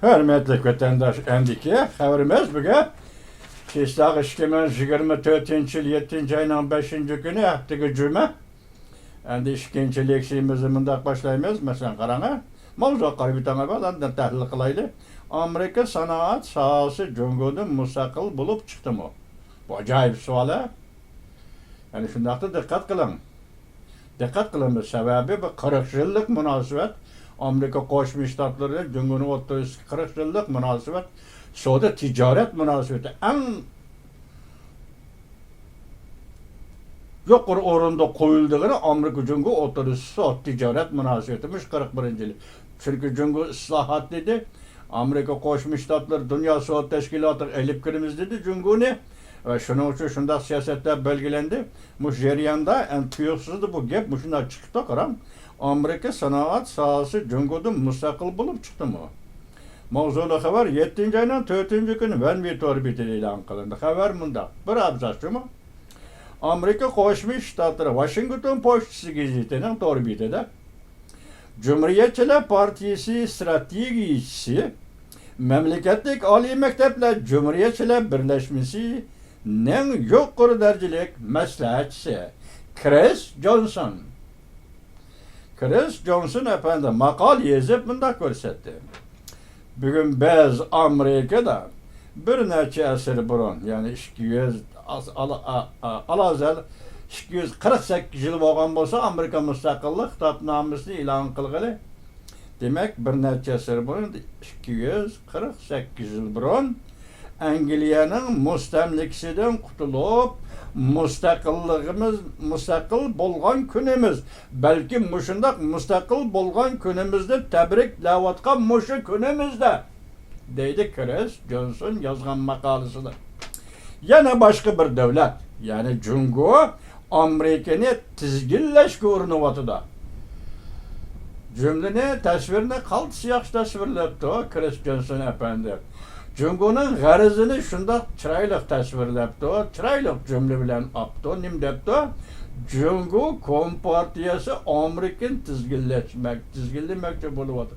Hürmetli vatandaş endiki haberimiz bugün Kışlaq 2024 yıl 7. ayının 5. günü haftaki cuma. Endi ikinci leksiyimizni mundaq başlaymiz. Mesela qarana. Mavzu qarbitan evvel tahlil qilayli. Amerika sanoat sohasi Jungodan mustaqil bo'lib chiqdimi? Bu ajoyib savol. Yani shundaqda diqqat qiling. Diqqat qilamiz. Sababi bu 40 yillik munosabat. Amerika Qo'shma Shtatlari Jungoning o'rtasida 40 yillik munosabat, savdo tijorat munosabati eng yuqori o'rinda qo'yildigini Amerika Jungo o'rtasida savdo tijorat munosabatimiz 41-yil. Chunki Jungo islohot dedi. Amerika Qo'shma Shtatlari Dunyo savdo tashkilotiga elib kiramiz dedi Jungoni. Ve shuning uchun shunday siyosatlar belgilandi. Bu jarayonda tuyuqsizdi bu gap, shunday chiqdi qaram. Amerika sanoat sohasi Jungodan mustaqil bo'lib chiqdimi? Mavzuli xabar 7. ayning 4. kuni Vanvit orbitida e'lon qilindi. Xabar bunda. Bir abzasmi? Amerika Qo'shma Shtatlari Washington pochtasi gazetining orbitida Cumhuriyetçiler Partisi strategiyasi mamlakatlik oliy maktablar Cumhuriyetçiler Birlashmasi ning yuqori darajalik maslahatchisi Chris Johnson. Chris Johnson efendi maqol yozib bunda ko'rsatdi. Bugun biz Amerikada bir necha asr burun, yani 248 yil bo'lgan bo'lsa, Amerika mustaqillik xitobnomasini e'lon qilgani. Demak, bir necha asr burun 248 yil burun Angliyaning mustamlikasidan qutulib, mustaqil bo'lgan kunimiz, balki mushundaq mustaqil bo'lgan kunimizni tabriklayotgan mushu kunimizda, deydi Chris Johnson yozgan maqolasida. Yana boshqa bir davlat, ya'ni Jungo Amerikani tizginlashga urinyapti. Cümleni tasvirini qaltis yaxshi tasvirlabdi Chris Johnson efendi. Jungoning g'arazini shunda chiroyli tasvirlabdi, chiroyli jumla bilan opdi, nim debdi. Jungo kompartiyasi Amerikani tizginlamoqchi bo'lyapti.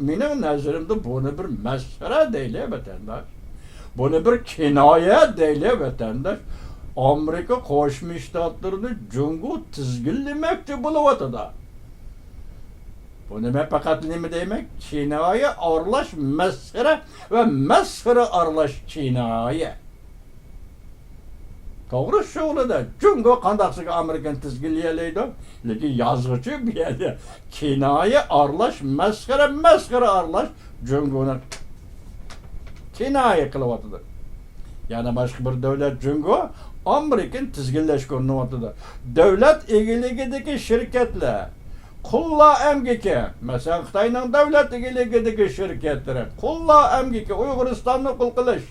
Mening nazarimda buni bir masxara deyli vatandosh. Buni bir kinoya deyli vatandosh. Amerika Qo'shma Shtatlarini Jungo tizginlamoqchi bo'lyapti. Bu nima faqat nima demek? Kinoya aralash masxara ve masxara aralash kinoya. To'g'ri shug'ulida Jungo qandaqsiga Amerikani tizginlaydi, lekin yozuvchi bu yerda kinoya aralash masxara aralash Jungoni kinoya qilyapti. Yana boshqa bir davlat Jungo Amerikani tizginlashga urinyapti. Davlat egiligidagi shirkatlar Qulla emgiki, mesela Xitoyning davlat egiligidagi shirkatlari Qulla emgiki Uyg'uristonni qul qilish,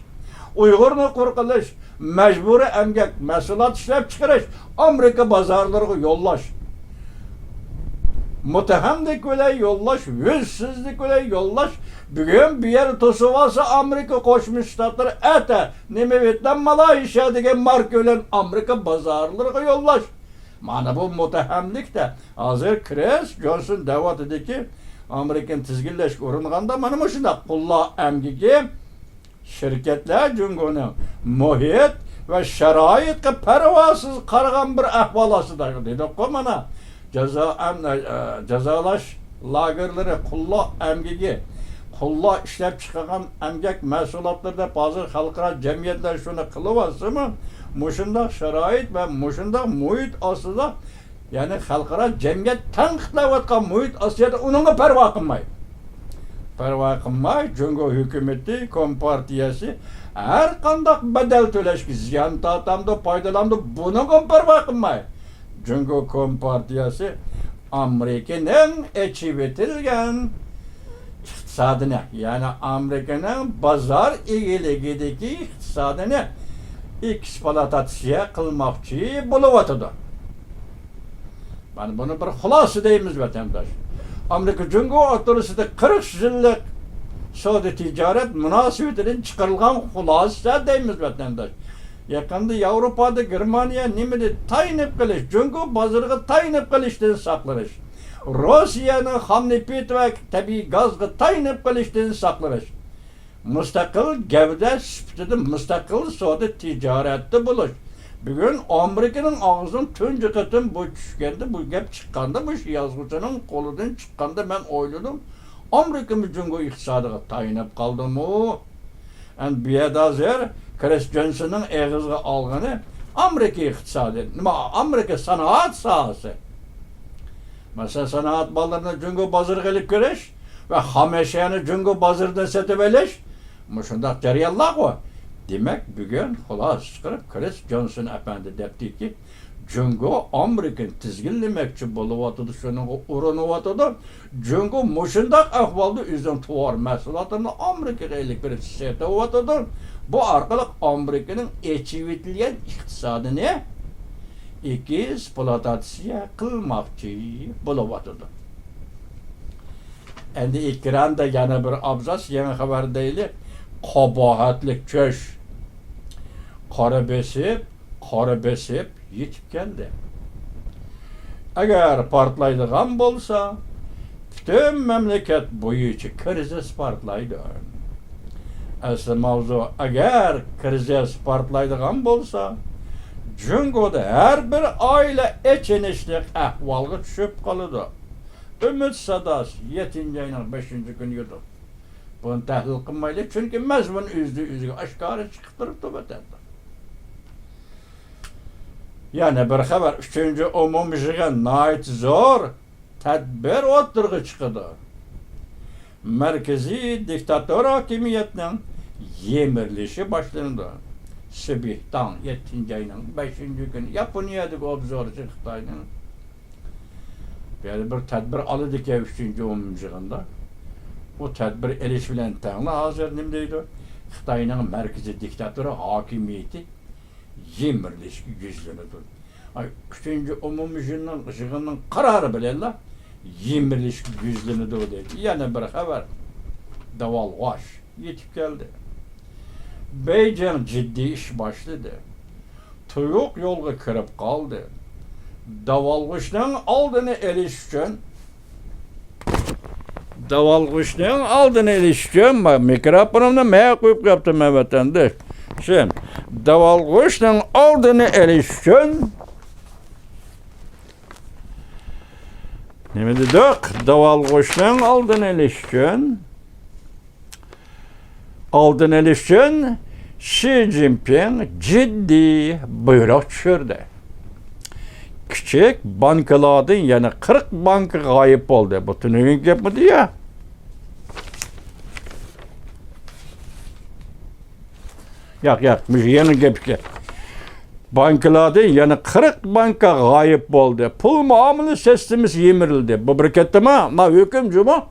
Uyg'urni qul qilish, majburiy emgak mahsulot ishlab chiqarish, Amerika bozorlariga yo'llash, muttahamlik bilan yo'llash, yuzsizlik bilan yo'llash. Bugun bu yer to'sib olsa Amerika Qo'shma Shtatlari ata nima Vyetnam, Malayziya degan marka bilan Amerika bozorlariga yo'llash. Mana bu muttahamlik de hozir Chris Johnson da'vatidagi Amerikani tizginlashga uringanda mana shunday qulla amgiki shirkatlar Jungoni muhit va sharoitga parvosiz qaragan bir ahvol ostida dedi-ku mana jazolash lagerlari qulla amgiki qulla ishlab chiqargan amgak mahsulotlarda hozir xalqaro jamiyatlar shuni qilyapsimi? Mushundaq sharoit va mushundaq muhit ostida, ya'ni xalqaro jamiyat tanqidlayotgan muhit ostida uningga parvo qilmay, Jungo hukumati kompartiyasi har qanday badal to'lashga ziyon tortamdi, foydalanadi, buningga parvo qilmay. Jungo kompartiyasi Amerikaning echib etilgan iqtisodini, ya'ni Amerikaning bozor egiligidagi iqtisodini eksploatatsiya qilmoqchi bo'lyapti. Mana buni bir xulosa deymiz vatandosh. Amerika Jungo o'rtasida 40 yillik savdo tijorat munosabatidan chiqarilgan xulosa deymiz vatandosh. Yaqinda Yevropada Germaniya nimani taynib qilish, Jungo bozoriga taynib qilishdan saqlanish. Rossiyaning ham nefit va tabiiy gazga tayanib qolishdan saqlanish, mustaqil gavda sifatida mustaqil savdo tijoratda bo'lish. Bugun Amerikaning og'zidan tunji qatim bu tushganda, bu gap chiqqanda, bu yozuvchining qo'lidan chiqqanda men o'yladim, Amerikamiz Jungo iqtisodiga tayanib qoldimi? And bu yerda hozir Chris Johnsonning eg'izga olgani Amerika iqtisodi, nima Amerika sanoat sohasi. Mesela sanoat mallarını Jungo bozoriga olib kirish va xomashiyani Jungo bozoridan sotib olish, shunday jarayonlar qo'y. Demak, bugun xolos chiqarib Chris Johnson apandi debdiki, Jungo Amerikan tizginlamoqchi bo'lyotdi, shuning uriniyotir. Jungo mushundaq ahvolda o'zining tovar mahsulotlarini Amerikaga olib kirib sotyapti. Bu orqali Amerikaning echivitilgan iqtisodini eksploatatsiya qilmoqchi bo'lyotdi. Endi ekranda yana bir abzas yangi xabar deyli. Qabohatlik cho'sh. Qora besib yetib keldi. Agar portlaydigan bo'lsa, butun mamlakat bo'yicha krizis portlaydi. Asli mavzu agar krizis portlaydigan bo'lsa, Jungoda her bir aile echenişlik ahvalga tushib qoladi. Ümit sadası 7. ayının 5. günü yudu. Bunu tahlil qilmaylik, çünkü mazmun o'ziga oshkora chiqib turibdi vatanda. Yana bir xabar, 3. umumiy yig'in nihoyat zo'r tadbir o'tirg'i chiqdi. Markaziy diktator hokimiyatining yemirilishi boshlandi. Sibihtan 7. ayının 5. günü Yaponiyadagi obzorchi Xitoyning bir tadbir aldı ki 3. umumiy yig'inda. Bu tadbir elish bilan tangla hozir nima deydi? Xitoyning markaziy diktatori hokimiyati yemirilishi yuzlanadi. 3. umumiy yig'inning qarori bilan yemirilish yuzlanadi deydi. Yana bir xabar. Davolg'och yetib keldi. Beijing ciddi iş başladı. Tuyuq yolga kirib qoldi. Davolg'ishning oldini elish uchun mikrofonimni men qo'yib qo'yibman vatandosh. Shin davolg'ishning oldini elish uchun nima dedik? Davolg'ishning oldini elish uchun Xi Jinping ciddi buyruq tushirdi. Küçük bankalardan yani 40 banka g'oyib bo'ldi. Bu tunugun gapmidi ya? Yo'q, yeni gapga. Bankalardan yani 40 banka g'oyib bo'ldi. Pul muomala sistemasi yemirildi. Bu bir kattami? Ma hukm juma.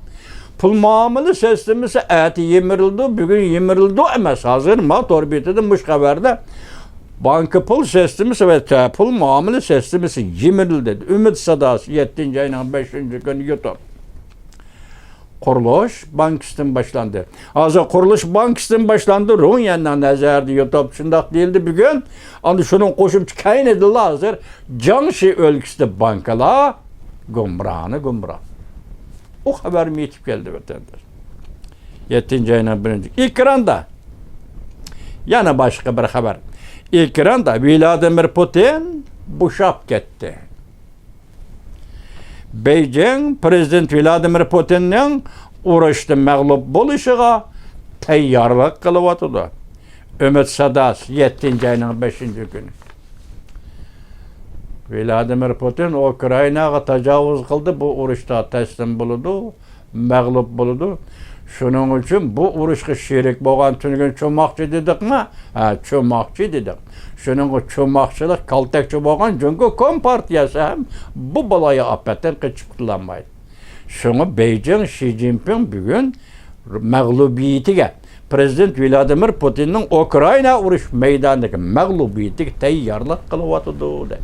Pul muomala sistemasi ati yemirildi, bugun yemirildi emas. Hozir ma to'rbetida mush xabarda banka pul sistemasi ve pul muamele sistemasi yemirildi. Ümit sadası 7. ayının 5. günü yutup. Kuruluş bankasından başlandı. Hazır kuruluş bankasından başlandı. Ruhun yanından nazardı yutup. Şundak değildi bugün. Ama şunun koşup çıkayın edildi hazır. Canşi ülkesinde bankalar gumrah. O haber mi yetip geldi vatandaş? 7. ayının 1. Ekranda. Yana başka bir haber. Ekranda Vladimir Putin boşap gitti. Beijing Prezident Vladimir Putin'nin uğraştı mağlup buluşuğa tayyorlik qilyotdi. Ümit sadası 7. ayının 5. günü. Vladimir Putin Ukraynaga tajovuz qildi, bu urushda taslim bo'ldi, mag'lub bo'ldi. Şunun için bu urushga sherik bo'lgan tunugun cho'moqchi dedikmi? Ha, cho'moqchi dedik. Shuning cho'moqchilik kaltakchi bo'lgan Jungo Kompartiyasi ham bu baloga ofatdan qochib qutulolmaydi. Shuni Beijing Xi Jinping bugun mag'lubiyatiga Prezident Vladimir Putinning Ukrayna urush maydonidagi mag'lubiyatiga tayyorlik qilyotdi.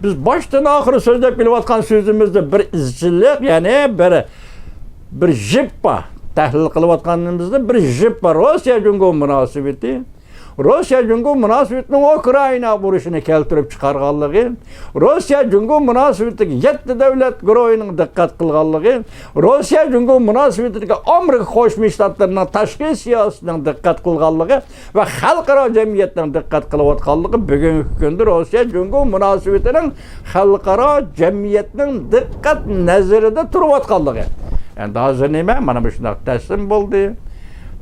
Biz baştan oxiri so'zlab kelayotgan so'zimizda bir izchillik, ya'ni bir jippa tahlil qilayotganimizda bir jippa Rossiya Jungo munosabati Rossiya-Jungo münasebetinin Ukrayna vuruşunu keltirip çıkarganlığı, Rossiya-Jungo münasebetindeki 7 devlet guruhunun dikkat kılganlığı, Rossiya-Jungo münasebetindeki Amerika Qo'shma Shtatlarının tashqi siyosatining dikkat kılganlığı ve xalqaro jamiyatning dikkat kılıvatganlığı bugungi kunda Rossiya-Jungo münasebetinin xalqaro jamiyatning dikkat nazarida turayotganlığı. Endi hozir nima? Mana bu shunday taslim bo'ldi.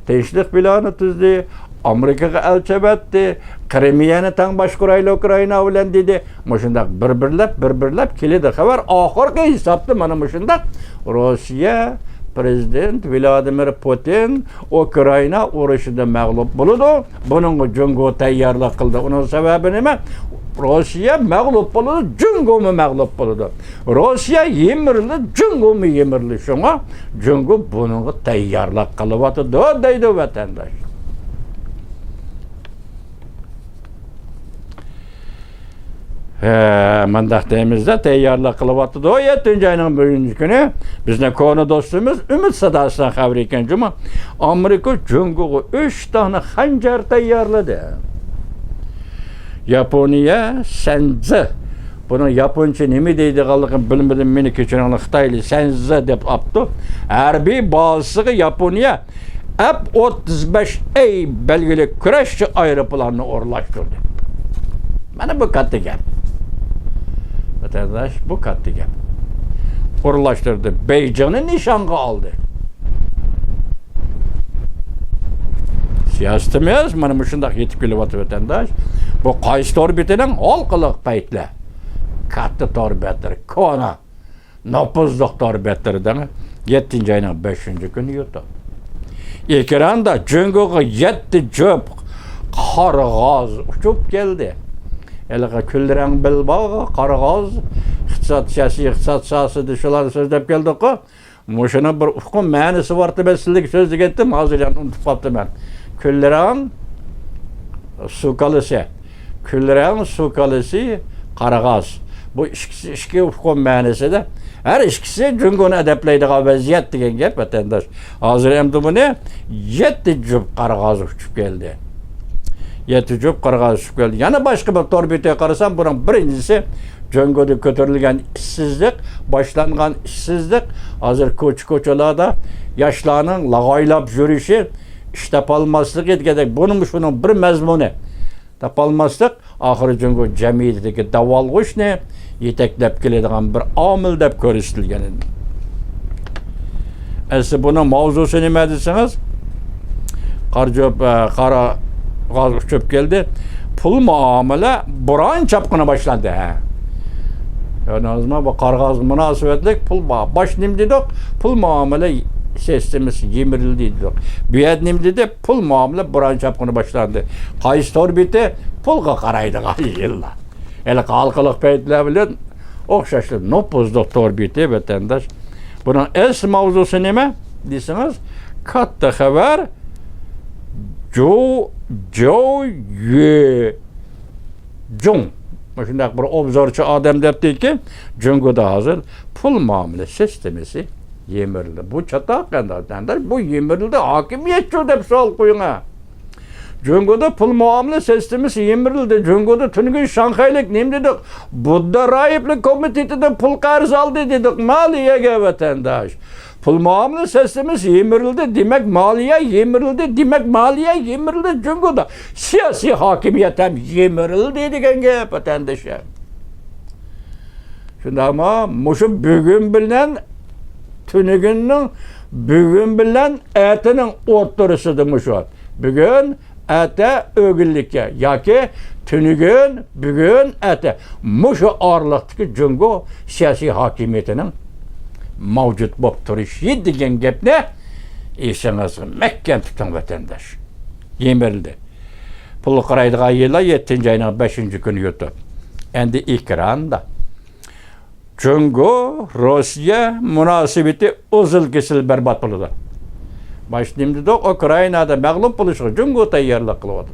Tinchlik planı tuzdi. Amerikaga elchi etdi. Krimiyani tang boshqarayli Ukraina bilan dedi. Mushundaq bir-birlab keladi xabar. Oxirgi hisobda mana mushundaq Rossiya prezident Vladimir Putin Ukraina urushida mag'lub bo'ladi. Buning Jungo tayyorlik qildi. Uning sababi nima? Rossiya mag'lub bo'ladi, Jungo mag'lub bo'ladi. Rossiya yemirildi, Jungo yemirildi. Shunga Jungo buningga tayyorlik qilyapti deydi vatandosh. Mandaq deymizda tayyorlik qilyapti. 7 ayning 1 kuni bizning koni do'stimiz Umid Sadosidan xabar ekan juma. Amerika Jungoga 3 dona xanjar tayyorladi. Yaponiya Senzi. Bunu Yaponcha nima deydiganligini bilmadim, meni kechiringlar, Xitoyli Senzi deb apti. Harbiy bazasiga Yaponiya F-35A belgili kurashchi aeroplanni o'rlashtirdi. Mana bu katta gap. Vatandaş bu katta gap. O'rlashtirdi. Beyjingni nishonga oldi. Siyosat emas, mana shunday yetib kelyapti vatandash. Bu qaysi orbitaning halqaliq paytlar. Katta orbitalar, kona, nopozliq orbitalardan 7 ayning 5-kuni yurdi. Ekranda Jungoga 7 jo'p qarg'oz uchib keldi. Eliga kulrang bilbog'i qarg'oz iqtisod siyosati shular so'zlab keldi-ku. Mushuni bir uqum ma'nosi bor deb sizlarga so'zlab ketdim, hozir ham unutib qolibman. Kulrang sukalisi. Kulrang sukalisi qarg'oz. Bu ikki uqum ma'nosida har ikkisi Jungoni adablaydigan vaziyat degan gap vatandosh. Hozir ham buni 7 jup qarg'oz uchib keldi. 7 jup qarg'oz uchib keldi. Yana boshqa bir torbitaga qarasam, buning birinchisi Jungoda ko'tarilgan ishsizlik, boshlangan ishsizlik, hozir ko'chalarda yoshlarning lag'oylab yurishi, ish topolmasligi degandek, buning bir mazmuni. Topolmaslik oxiri Jungo jamiyatidagi davolg'ishni yetaklab keladigan bir omil deb ko'rsatilgan edi. Asli buning mavzusi nima desangiz, qara g'oz uchib keldi. Pul muomala buron chapqini boshlandi. Yani bu qarg'oz munosabatlik pul bosh nim dedik, pul muomala sistemasi yemirildi dedik. Bu yer nim dedi, pul muomala buron chapqini boshlandi. Qaysi orbita pulga qaraydigan yillar. Eli xalqiliq paytlar bilan o'xshashli nopozliq orbita vatandosh. Buning asl mavzusi nima desangiz, katta xabar Jung. Shunday bir obzorchi odam debdiki, Jungoda hozir pul muomala sistemasi yemirildi. Bu chatoq qanday? Bu yemirildi, hokimiyatchi deb savol qo'ying. Jungoda pul muomala sistemasi yemirildi. Jungoda tungi Shanxaylik nima dedik? Budda raiblik komitetida pul qarz oldi dedik moliyaga vatandosh. Pul muomala sistemasi yemirildi, demak moliya yemirildi, demak moliya yemirildi Jungoda. Siyosiy hokimiyat ham yemirildi degan gap vatandosh. Shundaymi? Mushu bugun bilan tunigunning bugun bilan ertaning o'rtasida mushu. Bugun erta o'gillikka yoki tunigun bugun erta mushu oraliqdagi Jungo siyosiy hokimiyatining mavjud bo'lib turishi degan gapni esingizga mahkam tuting vatandosh. Yemirildi. Pul qaraydigan yillar 7 ayning 5-kuni yurdi. Endi ekranda Jungo Rossiya munosabati uzil-kesil barbod bo'ldi. Başlayımda Ukraynada mag'lub bo'lishga Jungo tayyorlik qilyapti.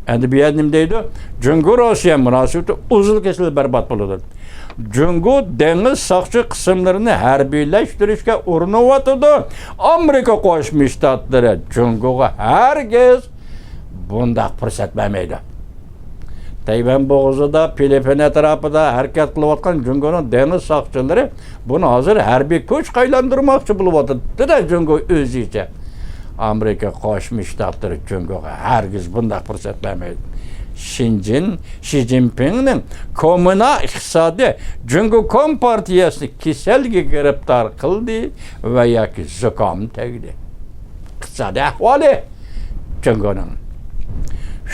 Endi bu yer nima deydi? Jungo Rossiya munosabati uzil-kesil barbod bo'ldi. Jungo dengiz soqchi qismlarini harbiylashtirishga urinyapti. Amerika Qo'shma Shtatlari Jungoga hargiz bundaq fırsat vermeydi. Tayvan boğazıda, Filipin etrafıda hareket kılıvatkan Cungo'nun deniz sakçıları bunu hazır harbiy kuch qaylandırmakçı buluvatdı da Cungo özüce. Amerika Qo'shma Shtatlari Cungo'ga hargiz bundaq fırsat vermeydi. Xi Jinping'nin kommunal iqtisodi Cungo Kompartiyasini kasalga giriftar qildi va yoki zukom tegdi. Iqtisodiy ahvoli Cungo'ning.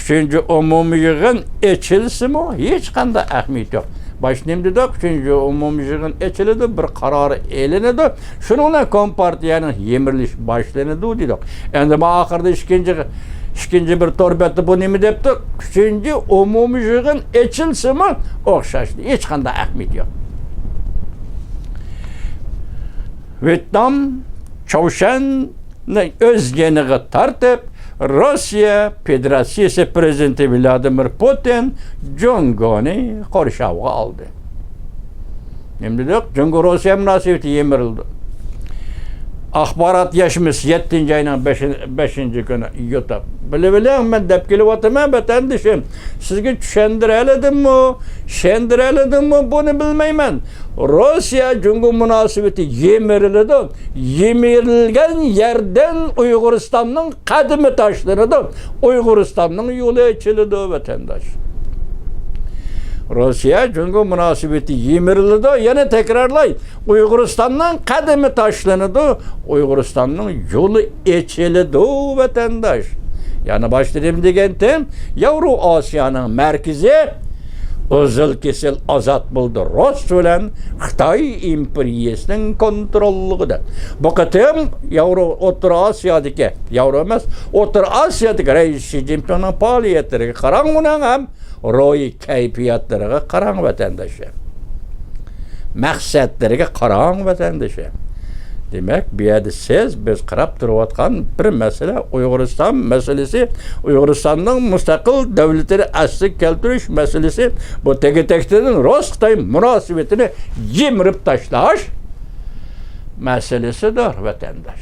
3. umumiy yig'in echilsimi hech qanday ahamiyat yo'q. Başlayımda 3. umumiy yig'in echiladi, bir qarori elinadi. Shuni bilan Kompartiyaning yemirilish boshlanadi dedik. Endi bu oxirida ikkinchi bir torbeti bu nima debdi? 3. umumiy yig'in echilsimi o'xshashdi. Hech qanday ahamiyat yo'q. Vyetnam Choshenni o'z yeniga tortib Rossiya Federatsiyasi prezidenti Vladimir Putin Cungoni qo'rshovga oldi. Endi Cungo Rossiya munosabati yemirildi. Axborot yashimiz 7. ayning 5. kuni YouTube. Bilib men deb kelyapman vatandishim. Sizga tushuntiraldimmi, buni bilmayman. Rossiya Cungo munosabati yemirildi. Yemirilgan yerdan Uyg'uristonning qadimi tashlanadi. Uyg'uristonning yo'li ochiladi vatandosh. Rossiya Cungo munosabati yemirildi. Yana takrorlay. Uyg'uristonning qadimi tashlanadi. Uyg'uristonning yo'li ochiladi vatandosh. Yani başladım degentem Yevroasiyanın merkezi özül kesil azat buldu. Rus bilen Xitay imperiyasının kontrollüğüdür. Bu kıtım Otur Asya'daki, Otur Asya'daki Reis Xi Jinping'in faaliyetleri karanlığı hem roy keyfiyetleri karan vatandaşı. Məqsədləri qaran vatandaşı. Demek bir yerde biz qarab turayotgan bir mesele Uyg'uriston meselesi, Uyg'uristonning mustaqil davlatini asli keltirish meselesi, bu tegeteklerin Rus-Xitoy munosabatini yemirib tashlash meselesidir vatandaş.